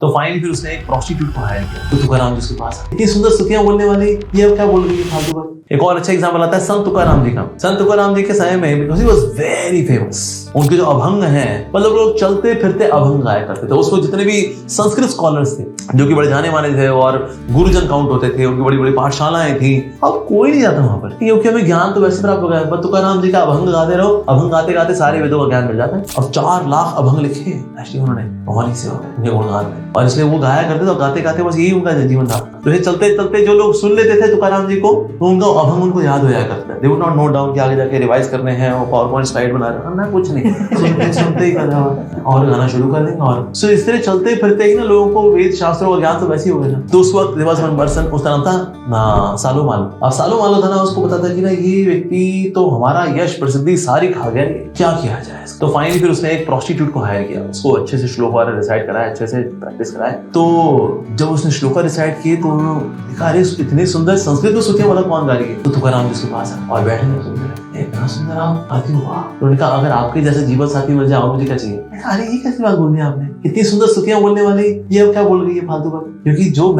तो फाइनली फिर उसने एक प्रोस्टिट्यूट को हायर किया। तो तुकाराम जी उसके पास इतनी सुंदर स्तुतियां बोलने वाली, ये अब क्या बोल रही है फालतू बात। एक और अच्छा एग्जांपल आता है संत तुकाराम जी का। संत तुकाराम जी के समय में because he was very famous, उनके जो अभंग हैं, मतलब लोग चलते फिरते अभंग गाया करते थे। उसको जितने भी संस्कृत स्कॉलर्स थे जो कि बड़े जाने माने थे और गुरुजन काउंट होते थे, उनकी बड़ी बड़ी पाठशालाएं थी, अब कोई नहीं जाता वहां पर क्योंकि हमें ज्ञान तो वैसे प्राप्त हो गया है। तुकाराम जी का अभंग गाते रहो, अभंग गाते गाते सारे वेदों का ज्ञान मिल जाता है। और 4 लाख अभंग लिखे एक्चुअली उन्होंने भवानी से उनके गुणगान में, और इसलिए वो गाया करते थे और गाते गाते बस यही उनका जीवन था। तो ये चलते चलते जो लोग सुन लेते थे तुकाराम जी को, तो उनका अभंग उनको याद हो जाया करता है। They would not note down कि आगे जाके रिवाइज करने हैं और पावर पॉइंट स्लाइड बना रहे हैं ना, कुछ नहीं, सुनते सुनते ही करना और गाना शुरू कर देंगे। और सो इस तरह चलते फिरते ही ना लोगों को वेद शास्त्रों का ज्ञान तो वैसे ही हो गया। तो उस वक्त देयर वाज वन पर्सन, उसका नाम था ना सालो मालो। अब सालो मालो था ना, उसको पता था कि ना ये व्यक्ति तो हमारा यश प्रसिद्धि सारी खा गया, क्या किया जाए। तो फाइनली फिर उसने एक प्रोस्टिट्यूट को हायर किया, उसको अच्छे से श्लोक वगैरह रिसाइट कराया, अच्छे से प्रैक्टिस कराया। तो जब उसने श्लोका रिसाइट किए तो देखा अरे इतनी सुंदर संस्कृत में स्तुतियां वाला कौन गा रही है। तो तुकाराम जी उसके पास आए और बैठने सुनते, इतना सुंदर आप गाती हो। तो उन्होंने कहा अगर आपके जैसे जीवन साथी मिल जाओ मुझे क्या चाहिए। अरे ये कैसी बात बोल दी आपने, इतनी सुंदर स्तुतियां बोलने वाली, ये अब क्या बोल रही है फालतू बात। क्योंकि जो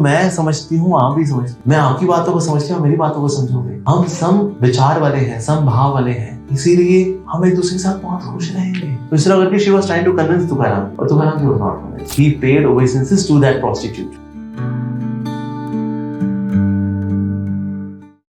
मैं समझती हूँ आप भी समझते, मैं आपकी बातों को समझती हूँ, मेरी बातों को समझोगे। हम सम विचार वाले हैं, सम भाव वाले हैं, इसीलिए हम एक दूसरे के साथ बहुत खुश रहेंगे। तो इस तरह करके she was trying to convince Tukaram, और तुकाराम जी was not convinced. He paid obeisances to that prostitute.